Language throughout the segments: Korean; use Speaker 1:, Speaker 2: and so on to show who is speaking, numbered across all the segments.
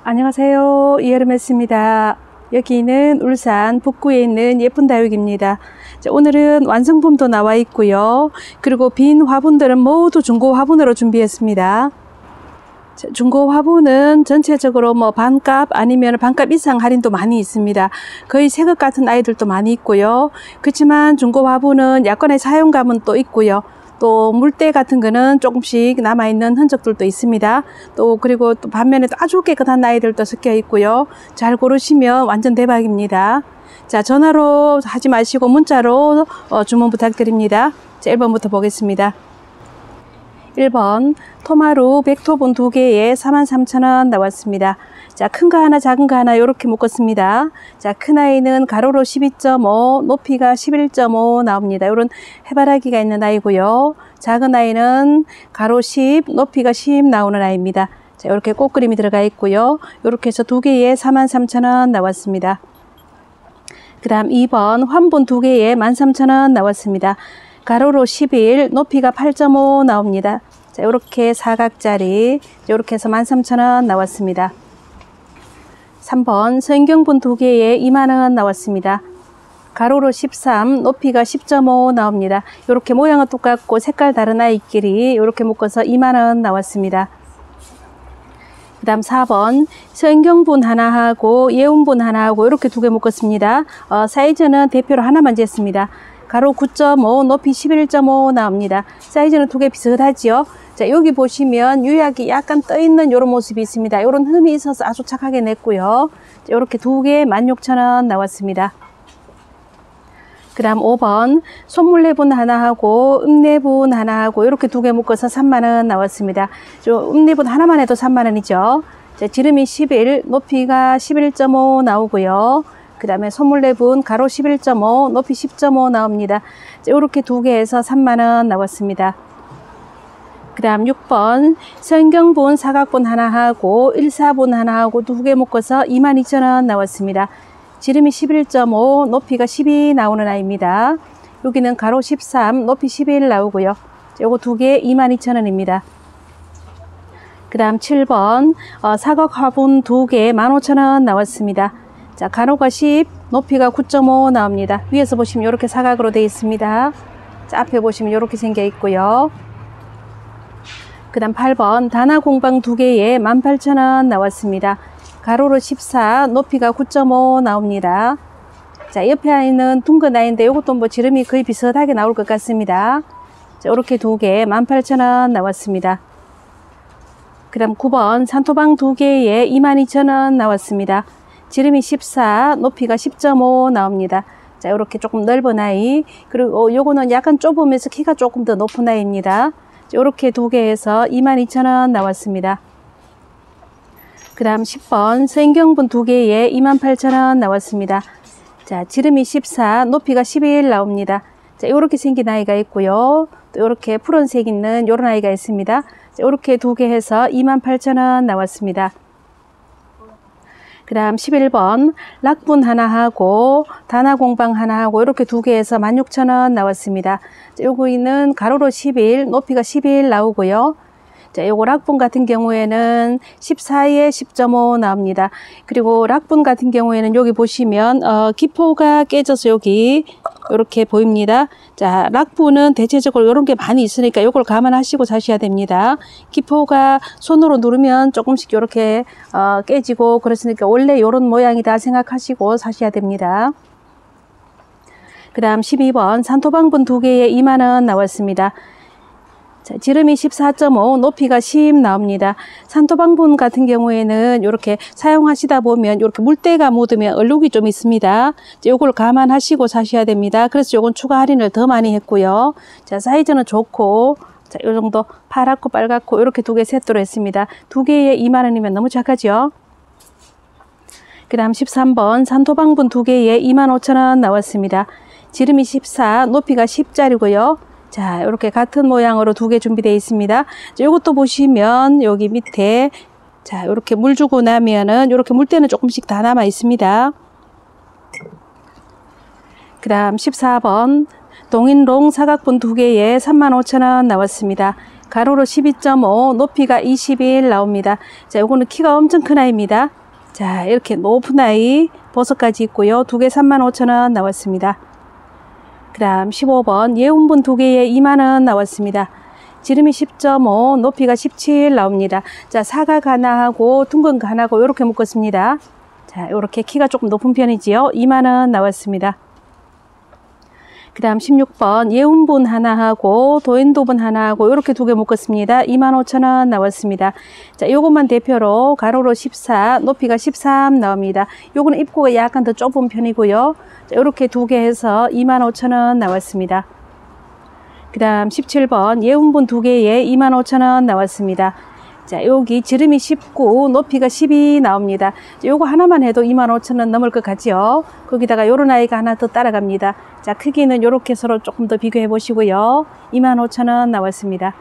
Speaker 1: 안녕하세요. 이여름했습니다. 여기는 울산 북구에 있는 예쁜 다육입니다. 오늘은 완성품도 나와 있고요. 그리고 빈 화분들은 모두 중고 화분으로 준비했습니다. 중고 화분은 전체적으로 반값 아니면 반값 이상 할인도 많이 있습니다. 거의 새것 같은 아이들도 많이 있고요. 그렇지만 중고 화분은 약간의 사용감은 또 있고요. 또 물때 같은 거는 조금씩 남아있는 흔적들도 있습니다. 그리고 또 반면에 아주 깨끗한 아이들도 섞여 있고요. 잘 고르시면 완전 대박입니다. 자, 전화로 하지 마시고 문자로 주문 부탁드립니다. 자, 1번부터 보겠습니다. 1번 토마루 100토분 2개에 43,000원 나왔습니다. 자, 큰 거 하나 작은 거 하나 이렇게 묶었습니다. 자, 큰 아이는 가로로 12.5 높이가 11.5 나옵니다. 이런 해바라기가 있는 아이고요. 작은 아이는 가로 10 높이가 10 나오는 아이입니다. 자, 이렇게 꽃그림이 들어가 있고요. 이렇게 해서 2개에 43,000원 나왔습니다. 그 다음 2번 환분 2개에 13,000원 나왔습니다. 가로로 11, 높이가 8.5 나옵니다. 자, 이렇게 사각짜리, 이렇게 해서 13,000원 나왔습니다. 3번 성경분 2개에 20,000원 나왔습니다. 가로로 13, 높이가 10.5 나옵니다. 이렇게 모양은 똑같고 색깔 다른 아이끼리 이렇게 묶어서 20,000원 나왔습니다. 그 다음 4번 성경분 하나 하고 예운분 하나 하고 이렇게 2개 묶었습니다. 사이즈는 대표로 하나만 쟀습니다. 가로 9.5 높이 11.5 나옵니다. 사이즈는 2개 비슷하지요. 자, 여기 보시면 유약이 약간 떠있는 이런 모습이 있습니다. 이런 흠이 있어서 아주 착하게 냈고요. 이렇게 2개 16,000원 나왔습니다. 그 다음 5번 손물레분 하나 하고 읍내분 하나 하고 이렇게 2개 묶어서 30,000원 나왔습니다. 읍내분 하나만 해도 30,000원이죠. 자, 지름이 11 높이가 11.5 나오고요. 그 다음에 손물레분 가로 11.5 높이 10.5 나옵니다. 이렇게 2개 해서 30,000원 나왔습니다. 그 다음 6번 성경분 사각분 하나 하고 1사분 하나 하고 2개 묶어서 22,000원 나왔습니다. 지름이 11.5 높이가 12 나오는 아이입니다. 여기는 가로 13 높이 11 나오고요. 요거 2개 22,000원입니다. 그 다음 7번 사각 화분 2개 15,000원 나왔습니다. 자, 가로가 10, 높이가 9.5 나옵니다. 위에서 보시면 이렇게 사각으로 되어 있습니다. 자, 앞에 보시면 이렇게 생겨 있고요. 그 다음 8번 다나공방 2개에 18,000원 나왔습니다. 가로로 14, 높이가 9.5 나옵니다. 자, 옆에 있는 둥근 아이인데 이것도 지름이 거의 비슷하게 나올 것 같습니다. 자, 이렇게 2개 18,000원 나왔습니다. 그 다음 9번 산토방 2개에 22,000원 나왔습니다. 지름이 14, 높이가 10.5 나옵니다. 자, 이렇게 조금 넓은 아이, 그리고 요거는 약간 좁으면서 키가 조금 더 높은 아이입니다. 이렇게 2개 해서 22,000원 나왔습니다. 그 다음 10번 성경분 2개에 28,000원 나왔습니다. 자, 지름이 14, 높이가 11 나옵니다. 자, 이렇게 생긴 아이가 있고요. 또 이렇게 푸른색 있는 이런 아이가 있습니다. 자, 이렇게 2개 해서 28,000원 나왔습니다. 그 다음 11번 락분 하나 하고 다나공방 하나 하고 이렇게 2개 해서 16,000원 나왔습니다. 자, 요거는 가로로 11 높이가 11 나오고요. 자, 요거 락분 같은 경우에는 14에 10.5 나옵니다. 그리고 락분 같은 경우에는 여기 보시면 기포가 깨져서 여기 이렇게 보입니다. 자, 락분은 대체적으로 이런 게 많이 있으니까 요걸 감안하시고 사셔야 됩니다. 기포가 손으로 누르면 조금씩 이렇게 깨지고 그렇으니까 원래 이런 모양이다 생각하시고 사셔야 됩니다. 그 다음 12번 산토방분 2개에 20,000원 나왔습니다. 자, 지름이 14.5 높이가 10 나옵니다. 산토방분 같은 경우에는 이렇게 사용하시다 보면 이렇게 물때가 묻으면 얼룩이 좀 있습니다. 이걸 감안하시고 사셔야 됩니다. 그래서 이건 추가 할인을 더 많이 했고요. 자, 사이즈는 좋고, 자, 이 정도 파랗고 빨갛고 이렇게 2개 세트로 했습니다. 2개에 20,000원이면 너무 착하죠. 그 다음 13번 산토방분 2개에 25,000원 나왔습니다. 지름이 14 높이가 10짜리고요. 자, 이렇게 같은 모양으로 2개 준비되어 있습니다. 이것도 보시면 여기 밑에 자, 이렇게 물 주고 나면은 이렇게 물때는 조금씩 다 남아 있습니다. 그 다음 14번 동인롱 사각분 2개에 35,000원 나왔습니다. 가로로 12.5, 높이가 21 나옵니다. 자, 요거는 키가 엄청 큰 아이입니다. 자, 이렇게 높은 아이 버섯까지 있고요. 두 개 35,000원 나왔습니다. 그 다음 15번 예운분 두 개에 2만원 나왔습니다. 지름이 10.5, 높이가 17 나옵니다. 자, 사각 하나하고 둥근 거 하나하고 이렇게 묶었습니다. 자, 이렇게 키가 조금 높은 편이지요. 2만원 나왔습니다. 그 다음 16번 예운분 하나하고 도인도분 하나하고 이렇게 두 개 묶었습니다. 25,000원 나왔습니다. 자, 요것만 대표로 가로로 14, 높이가 13 나옵니다. 요거는 입구가 약간 더 좁은 편이고요. 자, 이렇게 두 개 해서 25,000원 나왔습니다. 그 다음 17번 예운분 두 개에 25,000원 나왔습니다. 자, 여기 지름이 19, 높이가 12 나옵니다. 자, 요거 하나만 해도 25,000원 넘을 것 같죠? 거기다가 요런 아이가 하나 더 따라갑니다. 자, 크기는 요렇게 서로 조금 더 비교해 보시고요. 25,000원 나왔습니다.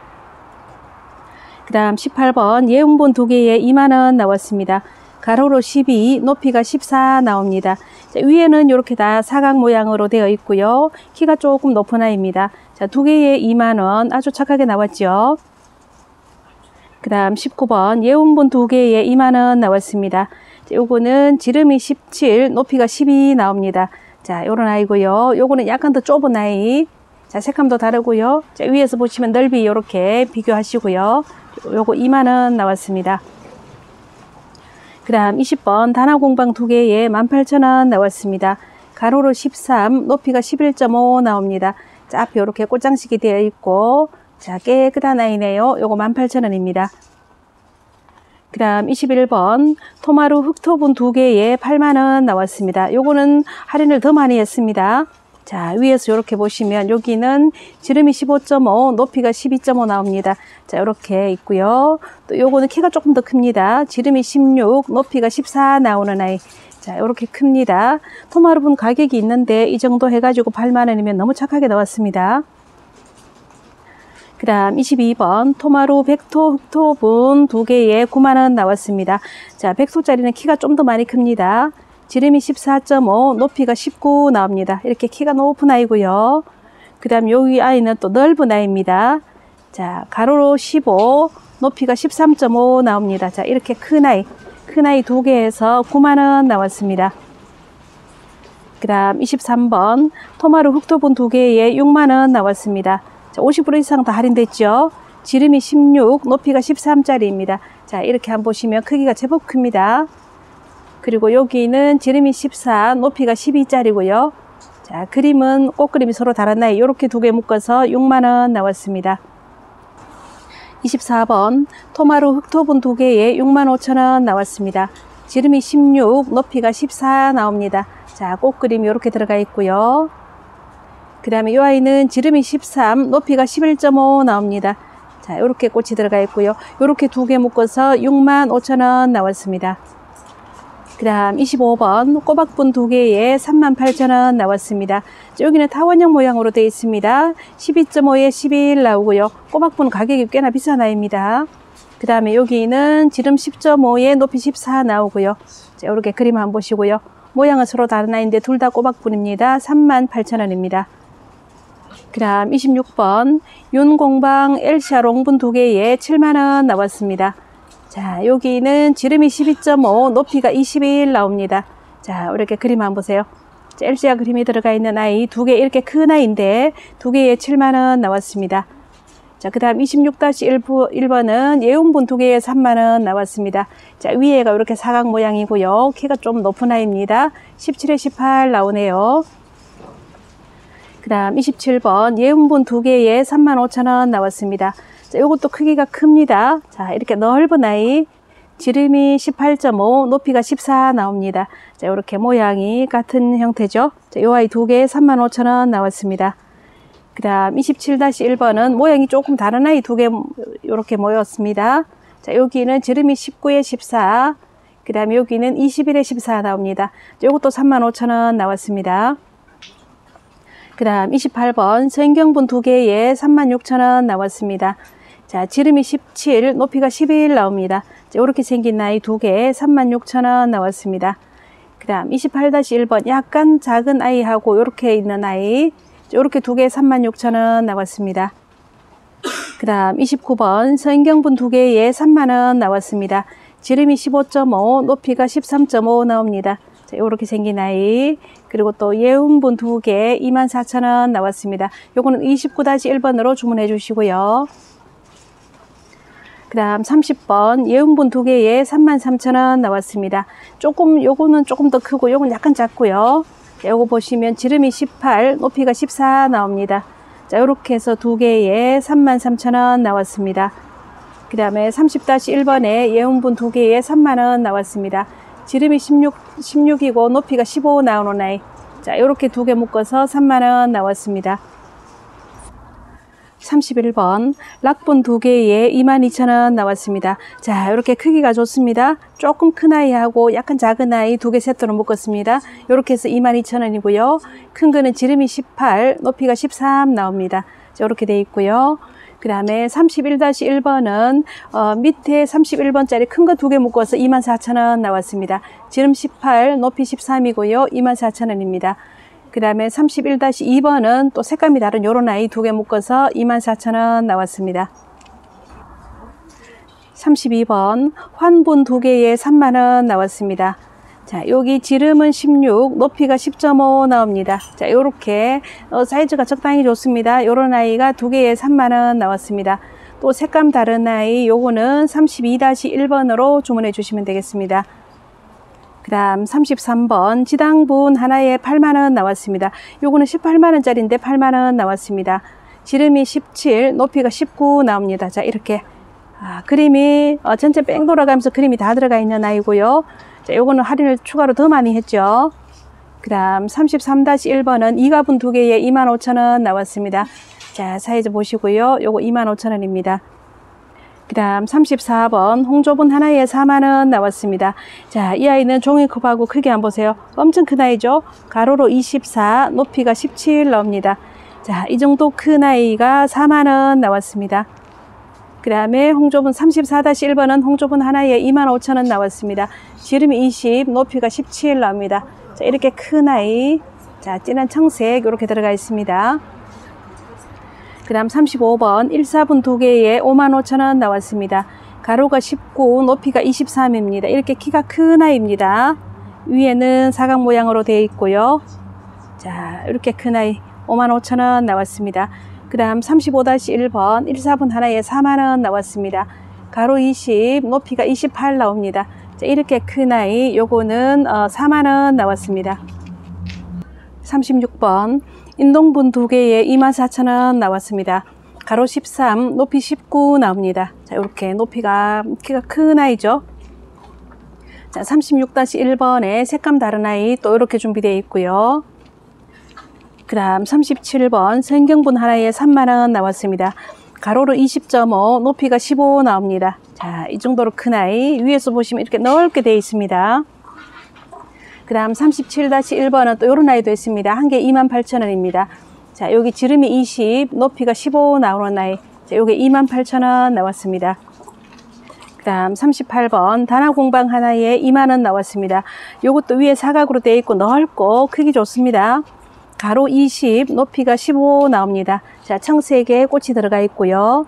Speaker 1: 그 다음 18번 예운분 두 개에 2만원 나왔습니다. 가로로 12, 높이가 14 나옵니다. 자, 위에는 이렇게 다 사각 모양으로 되어 있고요. 키가 조금 높은 아이입니다. 자, 두 개에 2만원 아주 착하게 나왔죠. 그 다음 19번 예운분 두 개에 2만원 나왔습니다. 자, 요거는 지름이 17, 높이가 12 나옵니다. 자, 요런 아이고요. 요거는 약간 더 좁은 아이. 자, 색감도 다르고요. 자, 위에서 보시면 넓이 이렇게 비교하시고요. 요거 2만원 나왔습니다. 그 다음 20번 단화공방 두 개에 18,000원 나왔습니다. 가로로 13, 높이가 11.5 나옵니다. 자, 앞에 이렇게 꽃장식이 되어 있고, 자, 깨끗한 아이네요. 요거 18,000원입니다. 그 다음 21번 토마루 흑토분 두 개에 8만원 나왔습니다. 요거는 할인을 더 많이 했습니다. 자, 위에서 이렇게 보시면 여기는 지름이 15.5, 높이가 12.5 나옵니다. 자, 이렇게 있고요. 또 요거는 키가 조금 더 큽니다. 지름이 16, 높이가 14 나오는 아이. 자, 이렇게 큽니다. 토마루분 가격이 있는데 이 정도 해가지고 8만원이면 너무 착하게 나왔습니다. 그 다음 22번 토마루 백토 흑토분 두 개에 9만원 나왔습니다. 자, 백토짜리는 키가 좀 더 많이 큽니다. 지름이 14.5, 높이가 19 나옵니다. 이렇게 키가 높은 아이고요. 그 다음 여기 아이는 또 넓은 아이입니다. 자, 가로로 15, 높이가 13.5 나옵니다. 자, 이렇게 큰 아이 두 개에서 9만원 나왔습니다. 그 다음 23번 토마루 흑토분 두 개에 6만원 나왔습니다. 자, 50% 이상 다 할인됐죠. 지름이 16, 높이가 13짜리입니다. 자, 이렇게 한번 보시면 크기가 제법 큽니다. 그리고 여기는 지름이 14, 높이가 12짜리고요. 자, 그림은 꽃그림이 서로 다른 아이 이렇게 두 개 묶어서 6만원 나왔습니다. 24번 토마루 흑토분 두 개에 65,000원 나왔습니다. 지름이 16, 높이가 14 나옵니다. 자, 꽃그림이 이렇게 들어가 있고요. 그 다음에 이 아이는 지름이 13, 높이가 11.5 나옵니다. 자, 이렇게 꽃이 들어가 있고요. 이렇게 두 개 묶어서 65,000원 나왔습니다. 그 다음 25번 꼬박분 두 개에 38,000원 나왔습니다. 자, 여기는 타원형 모양으로 되어 있습니다. 12.5에 11 나오고요. 꼬박분 가격이 꽤나 비싼 아이입니다. 그 다음에 여기는 지름 10.5에 높이 14 나오고요. 자, 이렇게 그림 한번 보시고요. 모양은 서로 다른 아이인데 둘 다 꼬박분입니다. 38,000원입니다. 그 다음 26번 윤공방 엘샤 롱분 두 개에 7만원 나왔습니다. 자, 여기는 지름이 12.5, 높이가 21 나옵니다. 자, 이렇게 그림 한번 보세요. 자, 엘시아 그림이 들어가 있는 아이 두 개 이렇게 큰 아이인데 두 개에 7만원 나왔습니다. 자, 그 다음 26-1번은 예운분 두 개에 3만원 나왔습니다. 자, 위에가 이렇게 사각 모양이고요. 키가 좀 높은 아이입니다. 17에 18 나오네요. 그 다음 27번 예운분 두 개에 35,000원 나왔습니다. 자, 요것도 크기가 큽니다. 자, 이렇게 넓은 아이 지름이 18.5, 높이가 14 나옵니다. 자, 이렇게 모양이 같은 형태죠. 자, 요 아이 두 개에 35,000원 나왔습니다. 그 다음 27-1번은 모양이 조금 다른 아이 두 개 이렇게 모였습니다. 자, 여기는 지름이 19에 14, 그 다음에 여기는 21에 14 나옵니다. 자, 요것도 35,000원 나왔습니다. 그 다음 28번 서인경분 두 개에 36,000원 나왔습니다. 자, 지름이 17, 높이가 11 나옵니다. 자, 이렇게 생긴 아이 두 개에 36,000원 나왔습니다. 그 다음 28-1번 약간 작은 아이하고 이렇게 있는 아이 이렇게 두 개에 36,000원 나왔습니다. 그 그 다음 29번 서인경분 2개에 3만원 나왔습니다. 지름이 15.5, 높이가 13.5 나옵니다. 자, 이렇게 생긴 아이. 그리고 또 예운분 2개 24,000원 나왔습니다. 요거는 29-1번으로 주문해 주시고요. 그 다음 30번 예운분 2개에 33,000원 나왔습니다. 요거는 조금 더 크고 요건 약간 작고요. 자, 요거 보시면 지름이 18, 높이가 14 나옵니다. 자, 요렇게 해서 2개에 33,000원 나왔습니다. 그 다음에 30-1번에 예운분 2개에 3만원 나왔습니다. 지름이 16이고 높이가 15 나오는 아이. 자, 요렇게 2개 묶어서 3만원 나왔습니다. 31번 락분 2개에 22,000원 나왔습니다. 자, 이렇게 크기가 좋습니다. 조금 큰 아이하고 약간 작은 아이 2개 세트로 묶었습니다. 이렇게 해서 22,000원이고요. 큰 거는 지름이 18, 높이가 13 나옵니다. 자, 이렇게 돼 있고요. 그 다음에 31-1번은 밑에 31번짜리 큰 거 2개 묶어서 24,000원 나왔습니다. 지름 18, 높이 13이고요. 24,000원입니다. 그 다음에 31-2번은 또 색감이 다른 요런 아이 2개 묶어서 24,000원 나왔습니다. 32번 환분 2개에 3만원 나왔습니다. 자, 여기 지름은 16, 높이가 10.5 나옵니다. 자, 요렇게 사이즈가 적당히 좋습니다. 요런 아이가 2개에 3만원 나왔습니다. 또 색감 다른 아이 요거는 32-1번으로 주문해 주시면 되겠습니다. 그 다음 33번 지당분 하나에 8만원 나왔습니다. 요거는 18만원짜리인데 8만원 나왔습니다. 지름이 17, 높이가 19 나옵니다. 자, 이렇게 그림이 전체 뺑 돌아가면서 그림이 다 들어가 있는 아이고요. 자, 요거는 할인을 추가로 더 많이 했죠. 그 다음 33-1번은 이가분 2개에 25,000원 나왔습니다. 자, 사이즈 보시고요. 요거 25,000원입니다. 그 다음 34번 홍조분 하나에 4만원 나왔습니다. 자, 이 아이는 종이컵하고 크기 한번 보세요. 엄청 큰 아이죠. 가로로 24, 높이가 17 나옵니다. 자, 이 정도 큰 아이가 4만원 나왔습니다. 그 다음에 홍조분 34-1번은 홍조분 하나에 25,000원 나왔습니다. 지름이 20, 높이가 17 나옵니다. 자, 이렇게 큰 아이, 자, 진한 청색 이렇게 들어가 있습니다. 그 다음 35번 1사분 2개에 55,000원 나왔습니다. 가로가 19, 높이가 23입니다. 이렇게 키가 큰 아이입니다. 위에는 사각 모양으로 되어 있고요. 자, 이렇게 큰 아이 55,000원 나왔습니다. 그 다음 35-1번 1사분 하나에 4만원 나왔습니다. 가로 20, 높이가 28 나옵니다. 자, 이렇게 큰 아이 요거는 4만원 나왔습니다. 36번 인동분 2개에 24,000원 나왔습니다. 가로 13, 높이 19 나옵니다. 자, 이렇게 키가 큰 아이죠. 자, 36-1번에 색감 다른 아이 또 이렇게 준비되어 있고요. 그 다음 37번 서인경분 하나에 3만원 나왔습니다. 가로로 20.5, 높이가 15 나옵니다. 자, 이 정도로 큰 아이 위에서 보시면 이렇게 넓게 되어 있습니다. 그 다음 37-1번은 또 이런 아이도 있습니다. 한 개 28,000원입니다. 자, 여기 지름이 20, 높이가 15 나오는 아이. 자, 요게 28,000원 나왔습니다. 그 다음 38번 단화공방 하나에 2만원 나왔습니다. 요것도 위에 사각으로 되어 있고 넓고 크기 좋습니다. 가로 20, 높이가 15 나옵니다. 자, 청색에 꽃이 들어가 있고요.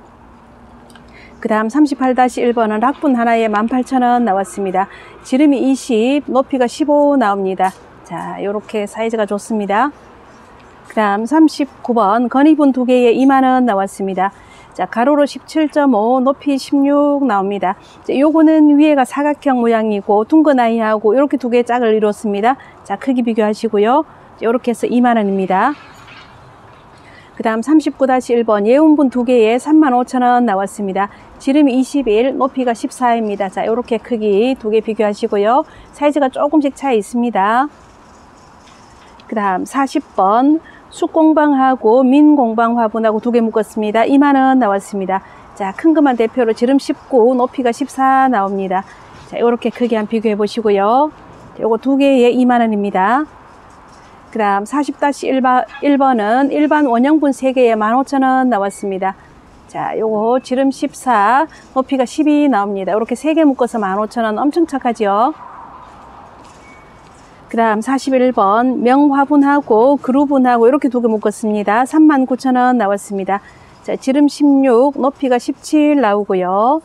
Speaker 1: 그 다음 38-1번은 락분 하나에 18,000원 나왔습니다. 지름이 20, 높이가 15 나옵니다. 자, 요렇게 사이즈가 좋습니다. 그 다음 39번 건이분 2개에 2만원 나왔습니다. 자, 가로로 17.5, 높이 16 나옵니다. 자, 요거는 위에가 사각형 모양이고 둥근 아이하고 이렇게 2개의 짝을 이뤘습니다. 자, 크기 비교하시고요. 이렇게 해서 2만원입니다. 그 다음 39-1번 예운분 2개에 35,000원 나왔습니다. 지름이 21, 높이가 14입니다. 자, 이렇게 크기 2개 비교하시고요. 사이즈가 조금씩 차이 있습니다. 그 다음 40번 숫공방하고 민공방 화분하고 2개 묶었습니다. 2만원 나왔습니다. 자, 큰 것만 대표로 지름 19, 높이가 14 나옵니다. 자, 이렇게 크기 한번 비교해 보시고요. 요거 2개에 2만원입니다. 그 다음 40-1번은 일반 원형분 3개에 15,000원 나왔습니다. 자, 요거 지름 14, 높이가 12 나옵니다. 이렇게 3개 묶어서 15,000원 엄청 착하죠. 그 다음 41번 명화분하고 그루분하고 이렇게 2개 묶었습니다. 39,000원 나왔습니다. 자, 지름 16, 높이가 17 나오고요.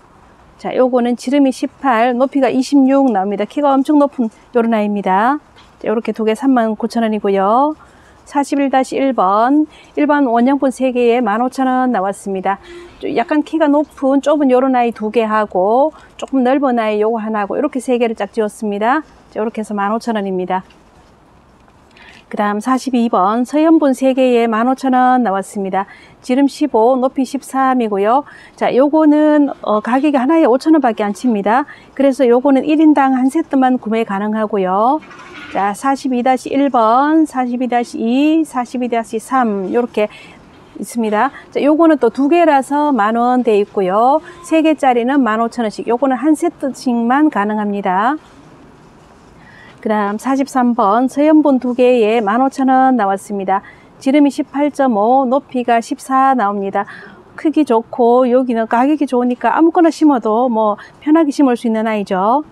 Speaker 1: 자, 요거는 지름이 18, 높이가 26 나옵니다. 키가 엄청 높은 요런 아이입니다. 자, 요렇게 두 개 39,000원이고요. 41-1번, 일반 원형분 3개에 15,000원 나왔습니다. 약간 키가 높은 좁은 요런 아이 2개 하고 조금 넓은 아이 요거 하나하고 이렇게 3개를 짝 지었습니다. 자, 이렇게 해서 15,000원입니다. 그 다음 42번 서연분 3개에 15,000원 나왔습니다. 지름 15, 높이 13이고요. 자, 요거는 가격이 하나에 5,000원 밖에 안 칩니다. 그래서 요거는 1인당 한 세트만 구매 가능하고요. 자, 42-1번, 42-2, 42-3 요렇게 있습니다. 자, 요거는 또 2개라서 만원 돼 있고요. 3개짜리는 15,000원씩. 요거는 한 세트씩만 가능합니다. 그 다음 43번 서연분 2개에 15,000원 나왔습니다. 지름이 18.5, 높이가 14 나옵니다. 크기 좋고 여기는 가격이 좋으니까 아무거나 심어도 뭐 편하게 심을 수 있는 아이죠.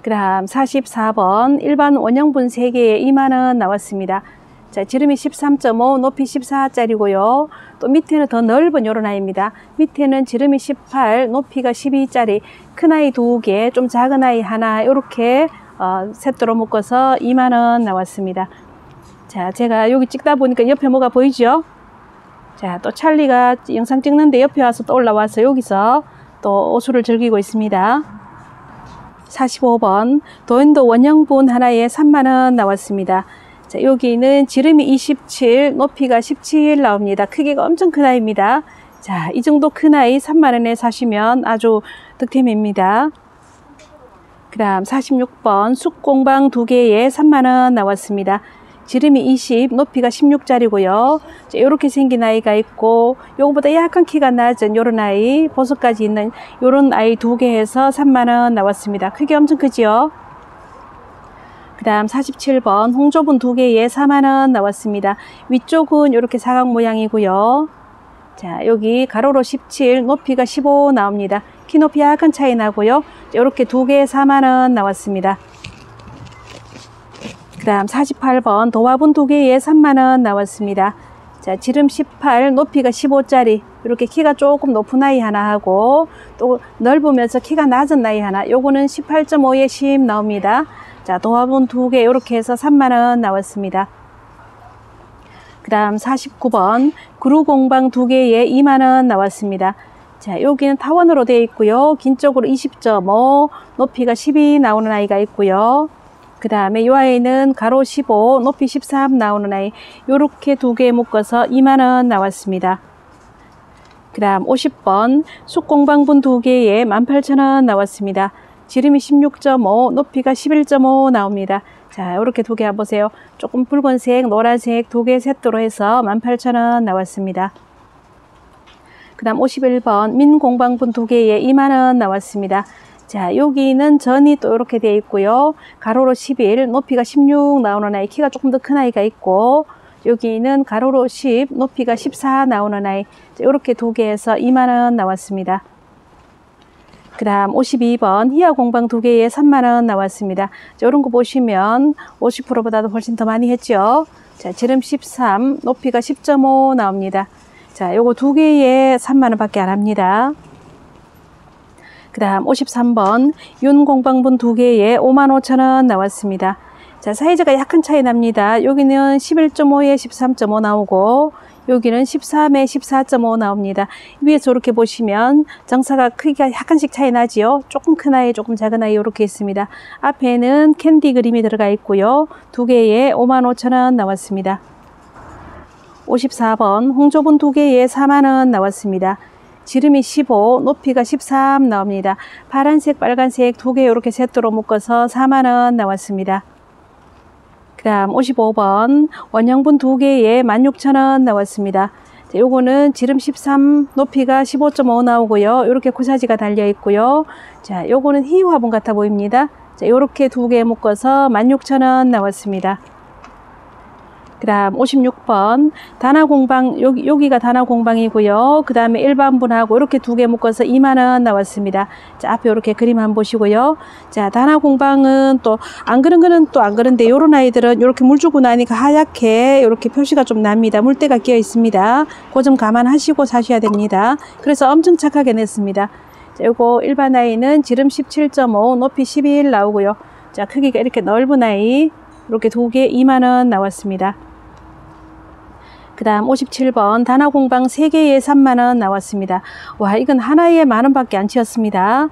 Speaker 1: 그 다음 44번 일반 원형분 3개에 2만원 나왔습니다. 자, 지름이 13.5, 높이 14짜리고요. 또 밑에는 더 넓은 요런 아이입니다. 밑에는 지름이 18, 높이가 12짜리 큰 아이 2개, 좀 작은 아이 하나 이렇게 세트로 묶어서 2만원 나왔습니다. 자, 제가 여기 찍다 보니까 옆에 뭐가 보이죠? 자, 또 찰리가 영상 찍는데 옆에 와서 또 올라와서 여기서 또 오수를 즐기고 있습니다. 45번 도인도 원형분 하나에 3만원 나왔습니다. 자, 여기는 지름이 27, 높이가 17 나옵니다. 크기가 엄청 큰 아이입니다. 자, 이 정도 큰 아이 3만원에 사시면 아주 득템입니다. 그 다음 46번 쑥공방 2개에 3만원 나왔습니다. 지름이 20, 높이가 16짜리고요. 이렇게 생긴 아이가 있고 요거보다 약간 키가 낮은 요런 아이, 보석까지 있는 요런 아이 2개 해서 3만원 나왔습니다. 크기 엄청 크지요? 그 다음 47번 홍조분 2개에 4만원 나왔습니다. 위쪽은 이렇게 사각 모양이고요. 자, 여기 가로로 17, 높이가 15 나옵니다. 키 높이 약간 차이 나고요. 이렇게 2개에 4만원 나왔습니다. 그 다음 48번 도화분 2개에 3만원 나왔습니다. 자, 지름 18, 높이가 15짜리 이렇게 키가 조금 높은 아이 하나 하고 또 넓으면서 키가 낮은 아이 하나, 요거는 18.5에 10 나옵니다. 자, 도화분 2개 이렇게 해서 3만원 나왔습니다. 그 다음 49번 구루공방 2개에 2만원 나왔습니다. 자, 여기는 타원으로 되어 있고요. 긴 쪽으로 20.5, 높이가 12 나오는 아이가 있고요. 그 다음에 이 아이는 가로 15, 높이 13 나오는 아이, 요렇게 2개 묶어서 2만원 나왔습니다. 그 다음 50번 쑥공방분 2개에 18,000원 나왔습니다. 지름이 16.5, 높이가 11.5 나옵니다. 자, 요렇게 2개 한번 보세요. 조금 붉은색, 노란색 2개 세트로 해서 18,000원 나왔습니다. 그 다음 51번 민공방분 2개에 2만원 나왔습니다. 자, 여기는 전이 또 이렇게 되어 있고요. 가로로 11, 높이가 16 나오는 아이, 키가 조금 더 큰 아이가 있고, 여기는 가로로 10, 높이가 14 나오는 아이, 이렇게 2개 해서 2만원 나왔습니다. 그 다음 52번 희야공방 2개에 3만원 나왔습니다. 자, 이런 거 보시면 50%보다도 훨씬 더 많이 했죠. 자, 지름 13, 높이가 10.5 나옵니다. 자, 요거 2개에 3만원 밖에 안 합니다. 그 다음 53번 윤공방분 2개에 55,000원 나왔습니다. 자, 사이즈가 약간 차이 납니다. 여기는 11.5에 13.5 나오고 여기는 13에 14.5 나옵니다. 위에서 이렇게 보시면 정사가 크기가 약간씩 차이 나지요. 조금 큰 아이, 조금 작은 아이 이렇게 있습니다. 앞에는 캔디 그림이 들어가 있고요. 2개에 55,000원 나왔습니다. 54번 홍조분 2개에 4만원 나왔습니다. 지름이 15, 높이가 13 나옵니다. 파란색, 빨간색 2개 이렇게 세트로 묶어서 4만원 나왔습니다. 그 다음 55번 원형분 2개에 16,000원 나왔습니다. 자, 요거는 지름 13, 높이가 15.5 나오고요. 이렇게 코사지가 달려 있고요. 자, 요거는 희유 화분 같아 보입니다. 자, 요렇게 2개 묶어서 16,000원 나왔습니다. 그 다음 56번 단화공방, 여기가 단화공방이고요. 그 다음에 일반분하고 이렇게 두 개 묶어서 2만원 나왔습니다. 자, 앞에 이렇게 그림 한번 보시고요. 자, 단화공방은 또 안 그런 거는 또 안 그런데 요런 아이들은 이렇게 물 주고 나니까 하얗게 이렇게 표시가 좀 납니다. 물때가 끼어 있습니다. 그 점 감안하시고 사셔야 됩니다. 그래서 엄청 착하게 냈습니다. 자, 요거 일반 아이는 지름 17.5, 높이 11 나오고요. 자, 크기가 이렇게 넓은 아이 이렇게 두 개 2만원 나왔습니다. 그 다음 57번 단화공방 3개에 3만원 나왔습니다. 와, 이건 하나에 만원 밖에 안 치었습니다.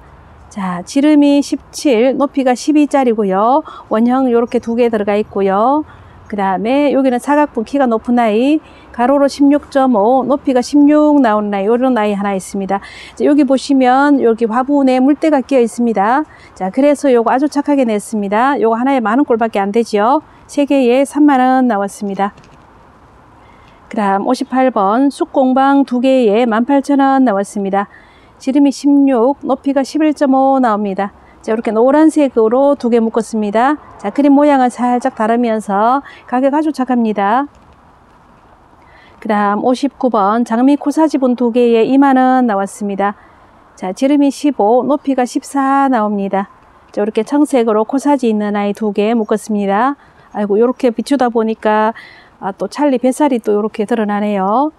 Speaker 1: 자, 지름이 17, 높이가 12짜리고요. 원형 이렇게 두 개 들어가 있고요. 그 다음에 여기는 사각분 키가 높은 아이, 가로로 16.5, 높이가 16 나오는 아이, 이런 아이 하나 있습니다. 자, 여기 보시면 여기 화분에 물때가 끼어 있습니다. 자, 그래서 요거 아주 착하게 냈습니다. 요거 하나에 만원꼴밖에 안 되죠. 3개에 3만원 나왔습니다. 그 다음 58번 쑥공방 2개에 18,000원 나왔습니다. 지름이 16, 높이가 11.5 나옵니다. 자, 이렇게 노란색으로 두 개 묶었습니다. 자, 그림 모양을 살짝 다르면서 가격 아주 착합니다. 그 다음 59번 장미 코사지분 2개에 2만원 나왔습니다. 자, 지름이 15, 높이가 14 나옵니다. 자, 이렇게 청색으로 코사지 있는 아이 2개 묶었습니다. 아이고, 이렇게 비추다 보니까 또 찰리 뱃살이 또 이렇게 드러나네요.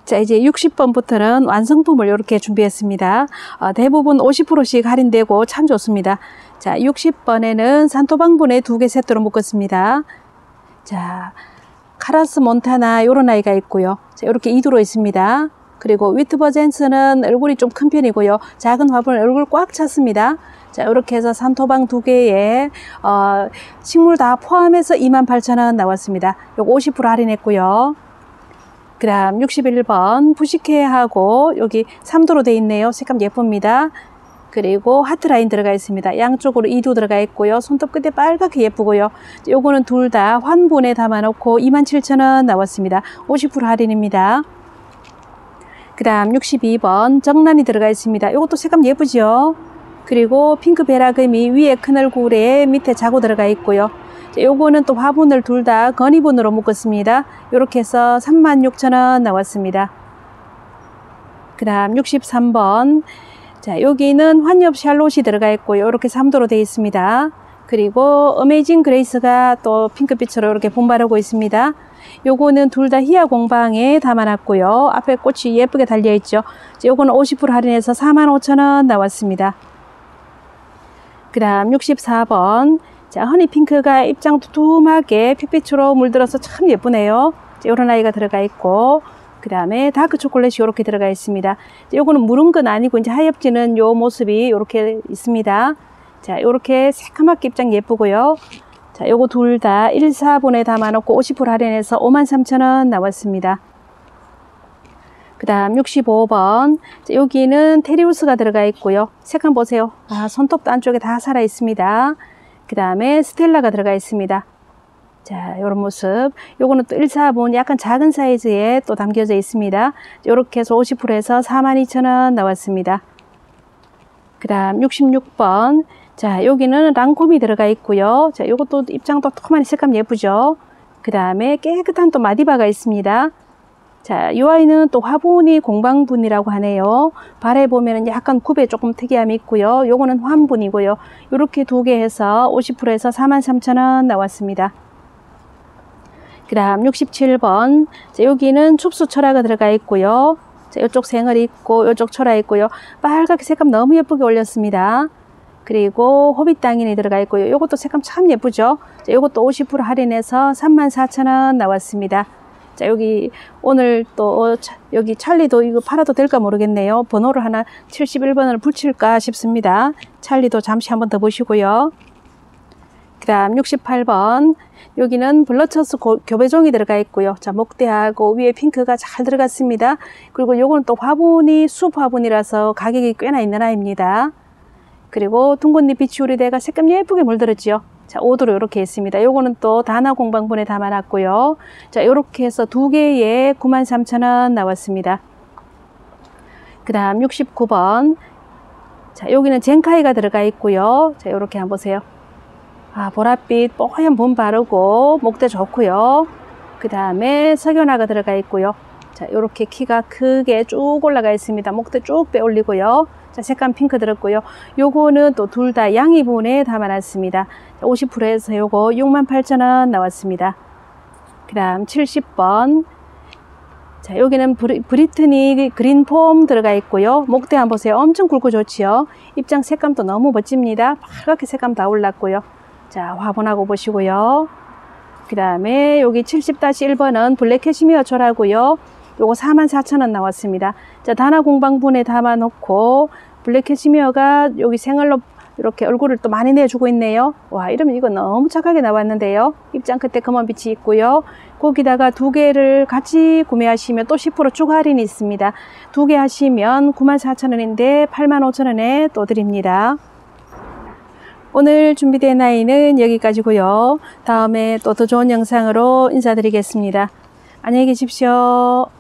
Speaker 1: 자, 이제 60번부터는 완성품을 이렇게 준비했습니다. 대부분 50%씩 할인되고 참 좋습니다. 자, 60번에는 산토방분에 2개 세트로 묶었습니다. 자, 카라스 몬타나 요런 아이가 있고요. 자, 이렇게 2두로 있습니다. 그리고 위트버젠스는 얼굴이 좀 큰 편이고요. 작은 화분은 얼굴 꽉 찼습니다. 자, 이렇게 해서 산토방 2개에 식물 다 포함해서 28,000원 나왔습니다. 요거 50% 할인했고요. 그 다음 61번 부시케하고 여기 3도로 되어 있네요. 색감 예쁩니다. 그리고 하트라인 들어가 있습니다. 양쪽으로 2도 들어가 있고요. 손톱 끝에 빨갛게 예쁘고요. 요거는 둘 다 환분에 담아 놓고 27,000원 나왔습니다. 50% 할인입니다. 그 다음 62번 정란이 들어가 있습니다. 요것도 색감 예쁘죠. 그리고 핑크 베라금이 위에 큰 얼굴에 밑에 자고 들어가 있고요. 요거는 또 화분을 둘 다 건이분으로 묶었습니다. 이렇게 해서 36,000원 나왔습니다. 그 다음 63번. 자, 여기는 환엽 샬롯이 들어가 있고요. 이렇게 3도로 되어 있습니다. 그리고 어메이징 그레이스가 또 핑크빛으로 이렇게 분발하고 있습니다. 요거는 둘 다 희야 공방에 담아놨고요. 앞에 꽃이 예쁘게 달려있죠. 요거는 50% 할인해서 45,000원 나왔습니다. 그 다음 64번. 자, 허니핑크가 입장 두툼하게 핏빛으로 물들어서 참 예쁘네요. 이런 아이가 들어가 있고, 그 다음에 다크 초콜릿이 이렇게 들어가 있습니다. 요거는 무른 건 아니고 이제 하엽지는 요 모습이 이렇게 있습니다. 자, 이렇게 새까맣게 입장 예쁘고요. 자, 요거 둘 다 1,4분에 담아놓고 50% 할인해서 53,000원 나왔습니다. 그 다음 65번. 자, 여기는 테리우스가 들어가 있고요. 색감 보세요. 손톱도 안쪽에 다 살아 있습니다. 그 다음에 스텔라가 들어가 있습니다. 자, 요런 모습. 요거는 또 1,4분 약간 작은 사이즈에 또 담겨져 있습니다. 요렇게 해서 50%에서 42,000원 나왔습니다. 그 다음 66번. 자, 여기는 랑콤이 들어가 있고요. 자, 요것도 입장도 토마니 색감 예쁘죠. 그 다음에 깨끗한 또 마디바가 있습니다. 자, 이 아이는 또 화분이 공방분이라고 하네요. 발에 보면은 약간 굽에 조금 특이함이 있고요. 요거는 환분이고요. 요렇게 두 개 해서 50%에서 43,000원 나왔습니다. 그 다음 67번. 자, 여기는 춥수 철화가 들어가 있고요. 자, 요쪽 생얼이 있고, 요쪽 철화 있고요. 빨갛게 색감 너무 예쁘게 올렸습니다. 그리고 호빗 땅인이 들어가 있고요. 요것도 색감 참 예쁘죠. 자, 요것도 50% 할인해서 34,000원 나왔습니다. 자, 여기 오늘 또 여기 찰리도 이거 팔아도 될까 모르겠네요. 번호를 하나 71번을 붙일까 싶습니다. 찰리도 잠시 한번 더 보시고요. 그 다음 68번. 여기는 블러처스 교배종이 들어가 있고요. 자, 목대하고 위에 핑크가 잘 들어갔습니다. 그리고 요거는 또 화분이 숲 화분이라서 가격이 꽤나 있는 아이입니다. 그리고 둥근잎 비치우리대가 색감 예쁘게 물들었죠. 자, 5도로 이렇게 있습니다. 요거는 또 단화 공방분에 담아놨고요. 자, 요렇게 해서 두 개에 93,000원 나왔습니다. 그 다음 69번. 자, 여기는 젠카이가 들어가 있고요. 자, 요렇게 한번 보세요. 보랏빛 뽀얀 분 바르고 목대 좋고요. 그 다음에 석연화가 들어가 있고요. 자, 요렇게 키가 크게 쭉 올라가 있습니다. 목대 쭉 빼올리고요. 자, 색감 핑크 들었고요. 요거는 또 둘 다 양이분에 담아놨습니다. 50%에서 요거 68,000원 나왔습니다. 그 다음 70번. 자, 여기는 브리트니 그린 폼 들어가 있고요. 목대 한번 보세요. 엄청 굵고 좋지요. 입장 색감도 너무 멋집니다. 빨갛게 색감 다 올랐고요. 자, 화분하고 보시고요. 그 다음에 여기 70-1번은 블랙 캐시미어 초라고요. 요거 44,000원 나왔습니다. 자, 단화 공방분에 담아 놓고 블랙 캐시미어가 여기 생얼로 이렇게 얼굴을 또 많이 내주고 있네요. 와, 이러면 이거 너무 착하게 나왔는데요. 입장 끝에 검은 빛이 있고요. 거기다가 두 개를 같이 구매하시면 또 10% 추가 할인이 있습니다. 두 개 하시면 94,000원인데 85,000원에 또 드립니다. 오늘 준비된 아이는 여기까지고요. 다음에 또 더 좋은 영상으로 인사드리겠습니다. 안녕히 계십시오.